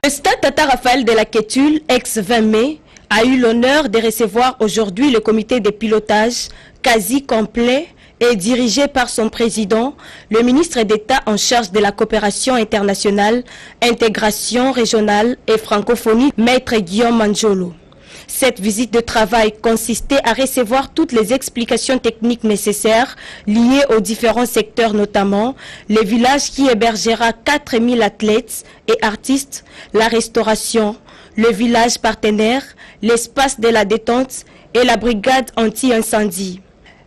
Le stade Tata Raphaël de la Kétule, ex-20 mai, a eu l'honneur de recevoir aujourd'hui le comité de pilotage quasi complet et dirigé par son président, le ministre d'État en charge de la coopération internationale, intégration régionale et francophonie, Maître Guillaume Manjolo. Cette visite de travail consistait à recevoir toutes les explications techniques nécessaires liées aux différents secteurs, notamment les villages qui hébergera 4000 athlètes et artistes, la restauration, le village partenaire, l'espace de la détente et la brigade anti-incendie.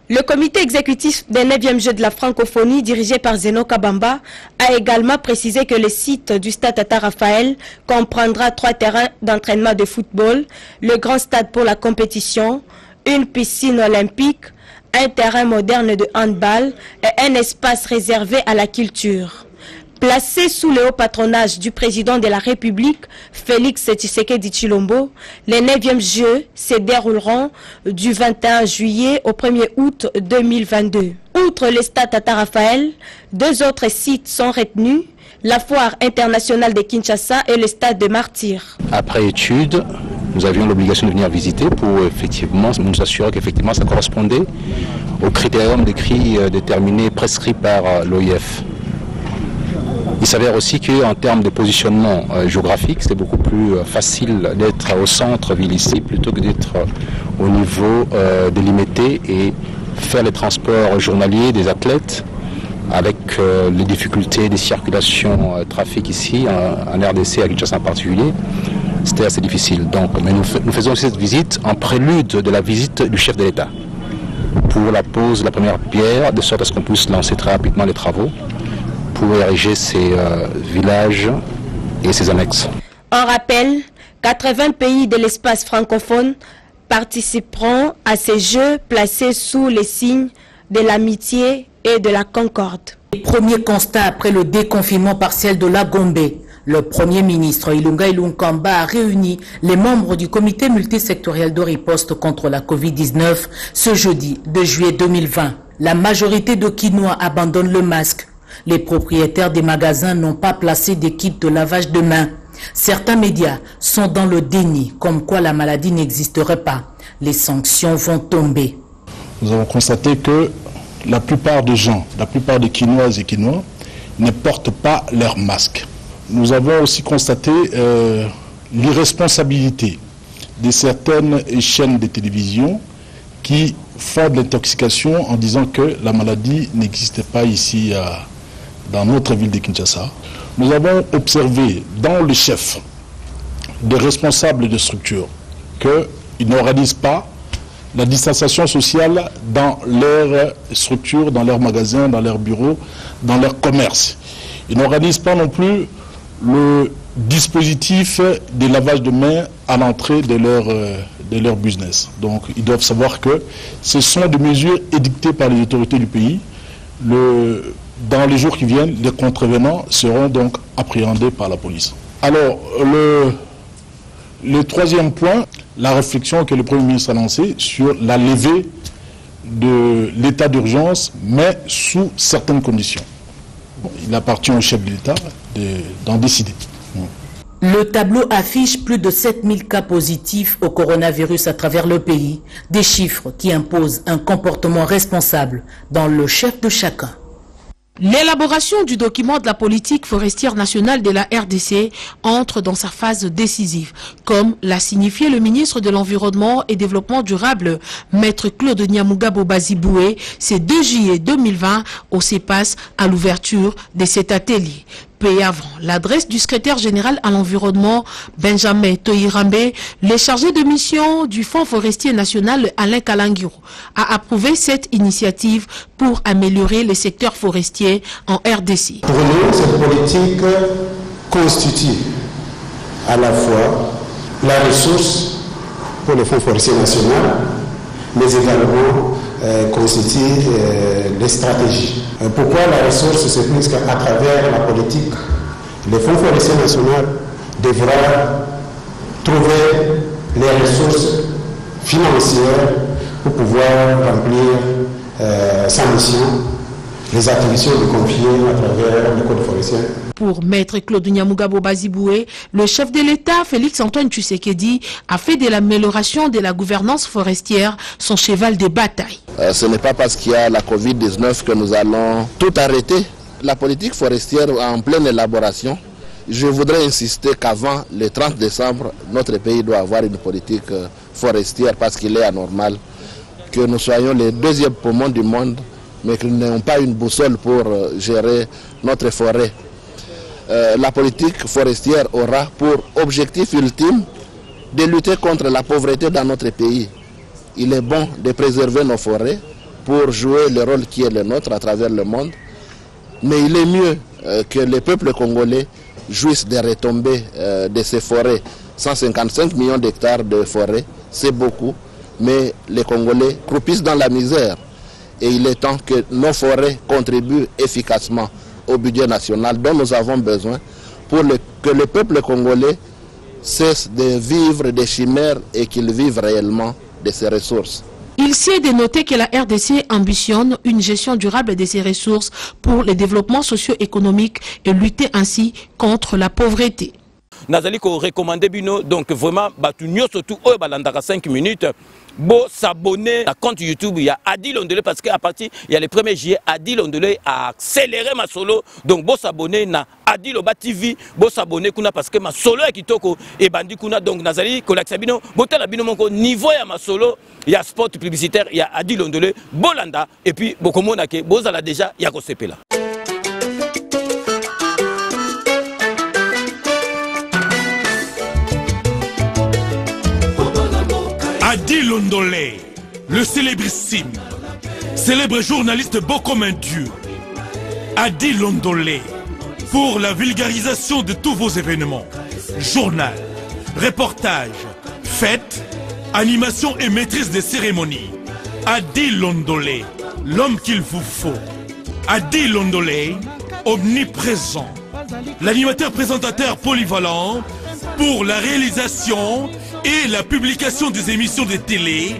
Le comité exécutif des 9e Jeux de la francophonie, dirigé par Zeno Kabamba, a également précisé que le site du stade Tata Raphaël comprendra 3 terrains d'entraînement de football, le grand stade pour la compétition, une piscine olympique, un terrain moderne de handball et un espace réservé à la culture. Placé sous le haut patronage du président de la République, Félix Tshisekedi Tshilombo, les 9e Jeux se dérouleront du 21 juillet au 1er août 2022. Outre le stade Tata Raphaël, 2 autres sites sont retenus, la foire internationale de Kinshasa et le stade de Martyrs. Après étude, nous avions l'obligation de venir visiter pour effectivement nous assurer qu'effectivement ça correspondait aux critériums déterminés, prescrits par l'OIF. Il s'avère aussi qu'en termes de positionnement géographique, c'est beaucoup plus facile d'être au centre-ville ici plutôt que d'être au niveau délimité et faire les transports journaliers des athlètes avec les difficultés de circulation trafic ici, en RDC, à Kinshasa en particulier. C'était assez difficile. Donc, mais nous faisons aussi cette visite en prélude de la visite du chef de l'État pour la pose de la première pierre, de sorte à ce qu'on puisse lancer très rapidement les travaux pour ériger ces villages et ces annexes. En rappel, 80 pays de l'espace francophone participeront à ces Jeux placés sous les signes de l'amitié et de la concorde. Premier constat après le déconfinement partiel de la Gombe. Le Premier ministre Ilunga Ilunkamba a réuni les membres du comité multisectoriel de riposte contre la Covid-19 ce jeudi 2 juillet 2020. La majorité de Kinois abandonnent le masque. Les propriétaires des magasins n'ont pas placé des kits de lavage de mains. Certains médias sont dans le déni, comme quoi la maladie n'existerait pas. Les sanctions vont tomber. Nous avons constaté que la plupart des gens, la plupart des Quinoises et Quinois ne portent pas leur masque. Nous avons aussi constaté l'irresponsabilité de certaines chaînes de télévision qui font de l'intoxication en disant que la maladie n'existait pas ici dans notre ville de Kinshasa. Nous avons observé dans le chef des responsables de structures qu'ils ne réalisent pas la distanciation sociale dans leurs structures, dans leurs magasins, dans leurs bureaux, dans leurs commerces. Ils ne réalisent pas non plus le dispositif de lavage de mains à l'entrée de leur business. Donc ils doivent savoir que ce sont des mesures édictées par les autorités du pays. Dans les jours qui viennent, les contrevenants seront donc appréhendés par la police. Alors, le troisième point, la réflexion que le Premier ministre a lancée sur la levée de l'état d'urgence, mais sous certaines conditions. Il appartient au chef de l'État d'en décider. Le tableau affiche plus de 7000 cas positifs au coronavirus à travers le pays, des chiffres qui imposent un comportement responsable dans le chef de chacun. L'élaboration du document de la politique forestière nationale de la RDC entre dans sa phase décisive, comme l'a signifié le ministre de l'Environnement et Développement durable, Maître Claude Nyamugabo Baziboué, ce 2 juillet 2020 au CEPAS à l'ouverture de cet atelier. Peu avant l'adresse du secrétaire général à l'environnement, Benjamin Toyirambe, le chargé de mission du Fonds forestier national, Alain Kalangiro, a approuvé cette initiative pour améliorer le secteur forestier en RDC. Pour nous, cette politique constitue à la fois la ressource pour le Fonds forestier national, mais également constitue des stratégies. Pourquoi la ressource? C'est plus qu'à travers la politique, le Fonds forestier national devra trouver les ressources financières pour pouvoir remplir sa mission les attributions de confier à travers le code forestier. Pour Maître Claude Nyamugabo Baziboué, le chef de l'État, Félix-Antoine Tshisekedi, a fait de l'amélioration de la gouvernance forestière son cheval de bataille. Ce n'est pas parce qu'il y a la Covid-19 que nous allons tout arrêter. La politique forestière est en pleine élaboration. Je voudrais insister qu'avant le 30 décembre, notre pays doit avoir une politique forestière parce qu'il est anormal que nous soyons les deuxièmes poumons du monde, mais que nous n'ayons pas une boussole pour gérer notre forêt. La politique forestière aura pour objectif ultime de lutter contre la pauvreté dans notre pays. Il est bon de préserver nos forêts pour jouer le rôle qui est le nôtre à travers le monde, mais il est mieux que les peuples congolais jouissent des retombées de ces forêts. 155 millions d'hectares de forêts, c'est beaucoup, mais les Congolais croupissent dans la misère. Et il est temps que nos forêts contribuent efficacement au budget national dont nous avons besoin pour que le peuple congolais cesse de vivre des chimères et qu'il vive réellement de ses ressources. Il s'est de noter que la RDC ambitionne une gestion durable de ses ressources pour le développement socio-économique et lutter ainsi contre la pauvreté. Nazali ko recommander bino donc vraiment batu nyoso tout oyo balandaka 5 minutes bo s'abonner à compte YouTube il y a Adi Londolé parce que à partir il y a le 1er juillet Adi Londolé a accéléré ma solo donc bo s'abonner na Adi Loba TV bo s'abonner kuna parce que ma solo ya kitoko et bandi kuna donc nazali ko laksa bino botala bino moko niveau ya ma solo il y a spot publicitaire il y a Adi Londolé bolanda et puis bokomona ke bozala déjà ya ko sepela. Adi Londolé, le célébrissime, célèbre journaliste beau comme un dieu. Adi Londolé, pour la vulgarisation de tous vos événements, journal, reportage, fêtes, animation et maîtrise des cérémonies. Adi Londolé, l'homme qu'il vous faut. Adi Londolé, omniprésent, l'animateur présentateur polyvalent pour la réalisation et la publication des émissions de télé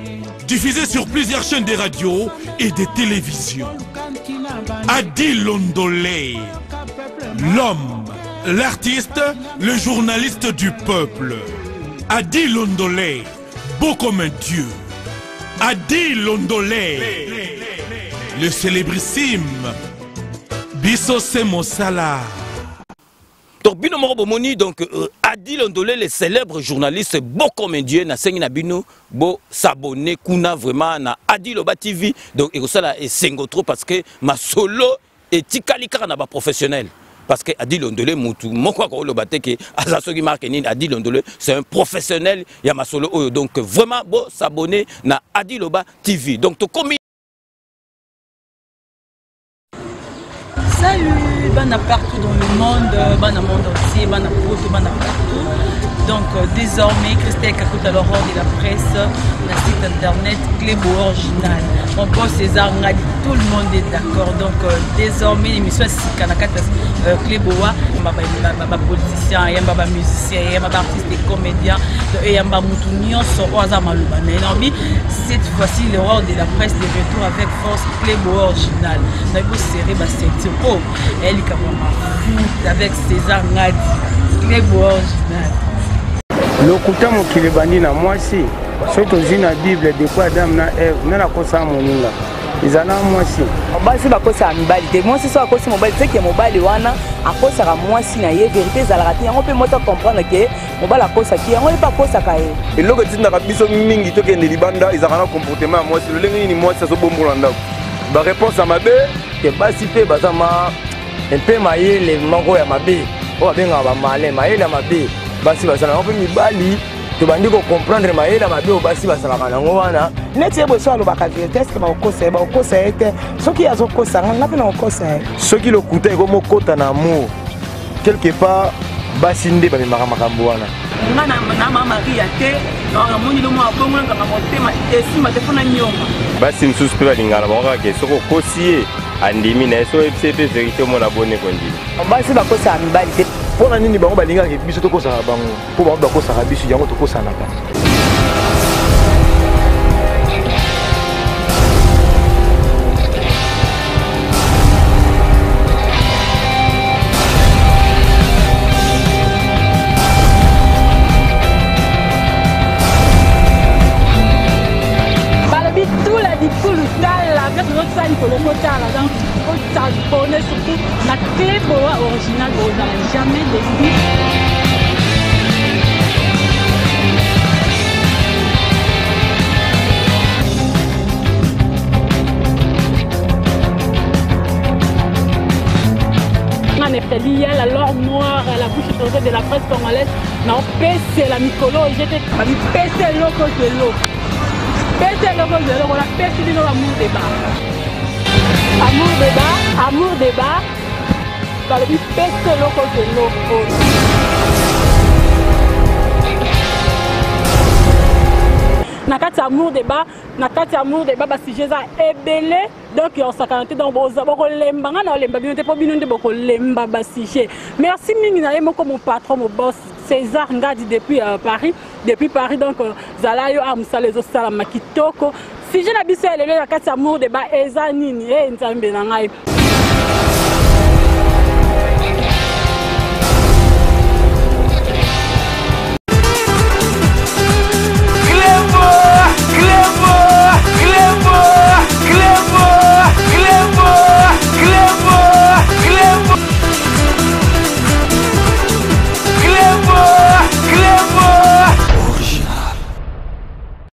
diffusées sur plusieurs chaînes de radio et de télévision. Adi Londolé, l'homme, l'artiste, le journaliste du peuple. Adi Londolé, beau comme un dieu. Adi Londolé, le célébrissime. Bisso Semosala. Donc bino moko bomoni donc Adi Londolé le célèbre journaliste beau comme un dieu na sengi na bino bo s'abonner kuna vraiment na Adi Loba TV donc et ça là et sengo trop parce que ma solo et tikali kaka na ba professionnel parce que Adi Londolé mutu moko ko loba te ke azasoki marketing Adi Londolé c'est un professionnel ya ma solo oyo donc vraiment bo s'abonner na Adi Loba TV donc to komi. Salut, bana partout dans le monde, bana monde entier, bana poto, bana partout. Donc désormais, Christelle Kakuta Laurent de la presse, le site internet Clébo Original. Mon boss César Ngadi, tout le monde est d'accord. Donc désormais, l'émission est Kanakata Cléboa, ma politicien, il y a ma musicien, il y a ma artiste et comédien, il y a ma moutounion, son oisa malouba. Mais cette fois-ci, le roi de la presse de retour avec force Clébo Original. Nous avons serré ma ceinture. Oh, elle est avec César Ngadi, Clébo Original. Lokuta mokili bandi na mwasi soto zina Bible depuis Adam na Eve na kosa moninga izana mwasi basi bakosa mibali te mwasi so akosi mobali te ke mobali wana akosa ka mwasi na ye vérité zalaka te yango pe moto comprendre ke mobali akosa ki yango pas kosa ka ye eloko tinda ka biso mingi to kende libanda izaka comportement mwasi lolenge ni mwasi so bombola ndako ba réponse à mabe ke basi pe bazama un peu mayele moko ya mabe o benga ba malin mayele ya mabe basi basala ko mibali to bandi ko comprendre mayela mabe o basi basala kana ngwana neti ebo so alobaka vérité est-ce que ba okosa ete soki azokosa nga pe na okosa soki lokuta eko mokota na amour quelque part basi nde ba memaka makambo wana nga na mama Maria te na moni lo mo abongo nga motema esima te fona nyonga basi msusu pe balingana bango ke soko kosie andimi na so FCP vérité mo na bonne kondi basi bakosa mibali te pona nini bango balingaka biso tokosa bango po bango bakosa biso yango tokosa na ba jamais de lui. Il y a la lore noire à la bouche de la presse congolaise. Non, c'est la Nicolo, j'étais pété loco de l'eau. Pété loco de l'eau, on a pété de l'eau, amour débat. Amour débat, amour débat. Dans le but, pété loco de l'eau. Nakati amour débat, nakati amour débat, parce que j'ai ébélé. Donc, on s'est canté dans le lemba, on a lemba, on pas bien de lemba basije. Merci Mingina, mon patron, mon boss César Ngadi depuis Paris. Depuis Paris, donc, Zalayo Amsa les autres salama kitoko. Si j'ai l'habitude de nakati amour débat, Eza Nini, Nzambe Nangai.